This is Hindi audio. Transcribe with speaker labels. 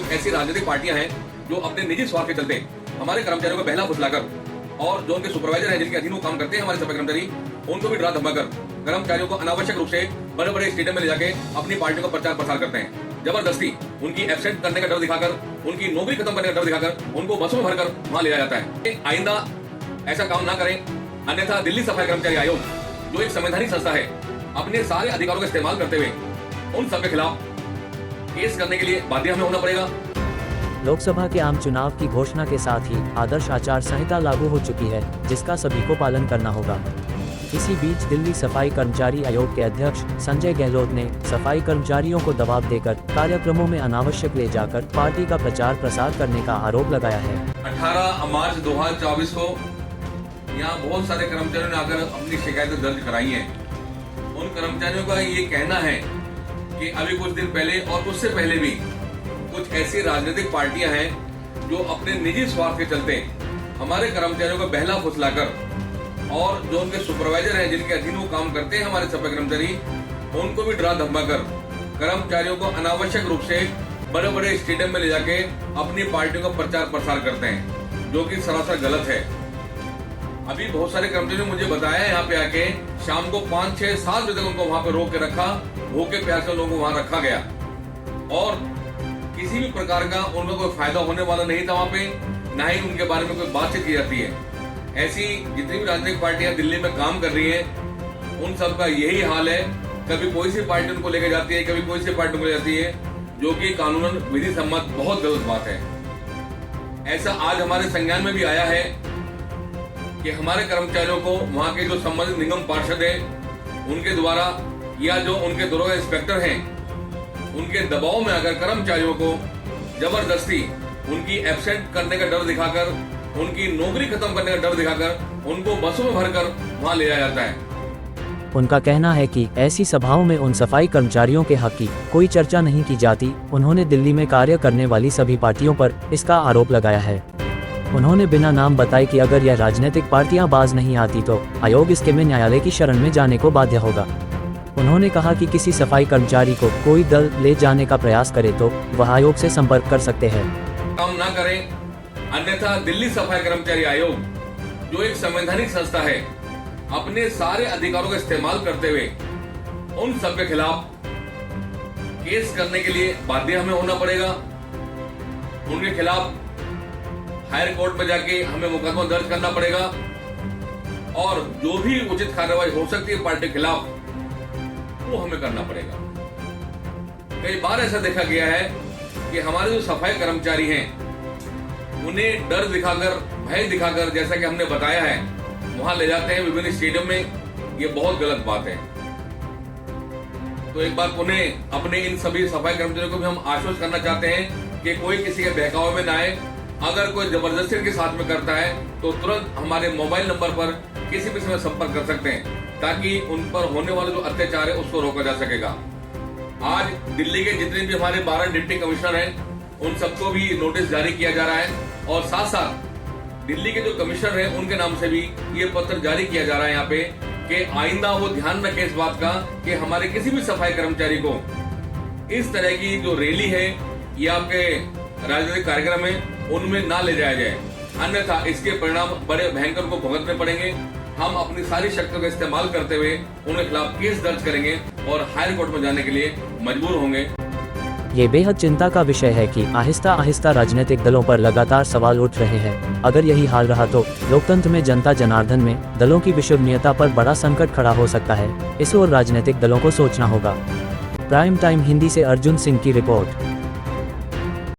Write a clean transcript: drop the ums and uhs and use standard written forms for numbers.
Speaker 1: कुछ ऐसी राजनीतिक पार्टियां हैं जो अपने निजी स्वार्थ के चलते हमारे कर्मचारियों को बहला फुसलाकर और जो उनके सुपरवाइजर हैं जिनके अधीन वो काम करते हैं हमारे सफाई कर्मचारी, उनको भी डरा धमकाकर कर्मचारियों को अनावश्यक रूप से बड़े बड़े स्टेडियम में ले जाके अपनी पार्टियों का प्रचार प्रसार करते हैं। जबरदस्ती उनकी एब्सेंट करने का डर दिखाकर, उनकी नौकरी खत्म करने का डर दिखाकर उनको बसों में भरकर वहां ले जाया जाता है। आइंदा ऐसा काम ना करें, अन्यथा दिल्ली सफाई कर्मचारी आयोग जो एक संवैधानिक संस्था है, अपने सारे अधिकारों का इस्तेमाल करते हुए उन सबके खिलाफ केस करने के लिए बाध्य हमें होना पड़ेगा।
Speaker 2: लोकसभा के आम चुनाव की घोषणा के साथ ही आदर्श आचार संहिता लागू हो चुकी है, जिसका सभी को पालन करना होगा। इसी बीच दिल्ली सफाई कर्मचारी आयोग के अध्यक्ष संजय गहलोत ने सफाई कर्मचारियों को दबाव देकर कार्यक्रमों में अनावश्यक ले जाकर पार्टी का प्रचार प्रसार करने का आरोप लगाया है।
Speaker 1: 18 मार्च 2024 को यहाँ बहुत सारे कर्मचारियों ने आकर अपनी शिकायतें दर्ज कराई हैं। उन कर्मचारियों का ये कहना है कि अभी कुछ दिन पहले और उससे पहले भी कुछ ऐसी राजनीतिक पार्टियां हैं जो अपने निजी स्वार्थ के चलते हमारे कर्मचारियों को बहला फुसलाकर और जो उनके सुपरवाइजर हैं जिनके अधीन वो काम करते हैं हमारे सफाई कर्मचारी, उनको भी डरा धमकाकर कर्मचारियों को अनावश्यक रूप से बड़े बड़े स्टेडियम में ले जाके अपनी पार्टियों का प्रचार प्रसार करते हैं, जो कि सरासर गलत है। अभी बहुत सारे कर्मचारियों ने मुझे बताया यहाँ पे आके शाम को 5, 6, 7 बजे तक उनको वहां पे रोक के रखा, भूखे प्यासे लोगों को वहां रखा गया और किसी भी प्रकार का उनका कोई फायदा होने वाला नहीं था वहां पे, ना ही उनके बारे में कोई बातचीत की जाती है। ऐसी जितनी भी राजनीतिक पार्टियां दिल्ली में काम कर रही हैं, उन सब का यही हाल है। कभी कोई सी पार्टी उनको लेके जाती है, कभी कोई सी पार्टी उनको ले जाती है, जो कि कानूनन विधि सम्मत बहुत गलत बात है। ऐसा आज हमारे संज्ञान में भी आया है कि हमारे कर्मचारियों को वहां के जो संबंधित निगम पार्षद है उनके द्वारा या जो उनके दरोगा इंस्पेक्टर हैं उनके दबाव में आकर कर्मचारियों को जबरदस्ती उनकी एब्सेंट करने का डर दिखाकर, उनकी नौकरी खत्म करने का डर दिखाकर उनको बसों में भरकर वहां ले जाया जाता है।
Speaker 2: उनका कहना है कि ऐसी सभाओं में उन सफाई कर्मचारियों के हक की कोई चर्चा नहीं की जाती। उन्होंने दिल्ली में कार्य करने वाली सभी पार्टियों पर इसका आरोप लगाया है। उन्होंने बिना नाम बताए कि अगर यह राजनीतिक पार्टियां बाज नहीं आती तो आयोग इसके में न्यायालय की शरण में जाने को बाध्य होगा। उन्होंने कहा कि किसी सफाई कर्मचारी को कोई दल ले जाने का प्रयास करे तो वह आयोग से संपर्क कर सकते हैं।
Speaker 1: काम ना करें, अन्यथा दिल्ली सफाई कर्मचारी आयोग जो एक संवैधानिक संस्था है, अपने सारे अधिकारों का इस्तेमाल करते हुए उन सब के खिलाफ केस करने के लिए बाध्य हमें होना पड़ेगा। उनके खिलाफ हायर कोर्ट में जाके हमें मुकदमा दर्ज करना पड़ेगा और जो भी उचित कार्रवाई हो सकती है पार्टी के खिलाफ वो हमें करना पड़ेगा। कई बार ऐसा देखा गया है कि हमारे जो सफाई कर्मचारी हैं उन्हें डर दिखाकर, भय दिखाकर, जैसा कि हमने बताया है, वहां ले जाते हैं विभिन्न स्टेडियम में। ये बहुत गलत बात है। तो एक बार उन्हें अपने इन सभी सफाई कर्मचारियों को भी हम आश्वस्त करना चाहते हैं कि कोई किसी के बहकावे में ना आए। अगर कोई जबरदस्ती उनके साथ में करता है तो तुरंत हमारे मोबाइल नंबर पर किसी भी समय संपर्क कर सकते हैं, ताकि उन पर होने वाला जो अत्याचार है उसको रोका जा सकेगा। आज दिल्ली के जितने भी हमारे 12 डिप्टी कमिश्नर हैं उन सबको भी नोटिस जारी किया जा रहा है और साथ साथ दिल्ली के जो कमिश्नर हैं उनके नाम से भी ये पत्र जारी किया जा रहा है यहाँ पे कि आइंदा वो ध्यान रखें इस बात का कि हमारे किसी भी सफाई कर्मचारी को इस तरह की जो रैली है या आपके राजनीतिक कार्यक्रम है उनमें ना ले जाया जाए, अन्यथा इसके परिणाम बड़े भयंकर को भुगतने पड़ेंगे। हम अपनी सारी शक्तियों का इस्तेमाल करते हुए उनके खिलाफ केस दर्ज करेंगे और हायर कोर्ट में जाने के लिए मजबूर होंगे।
Speaker 2: ये बेहद चिंता का विषय है कि आहिस्ता आहिस्ता राजनीतिक दलों पर लगातार सवाल उठ रहे हैं। अगर यही हाल रहा तो लोकतंत्र में जनता जनार्दन में दलों की विश्वसनीयता पर बड़ा संकट खड़ा हो सकता है। इस ओर राजनीतिक दलों को सोचना होगा। प्राइम टाइम हिंदी से अर्जुन सिंह की रिपोर्ट।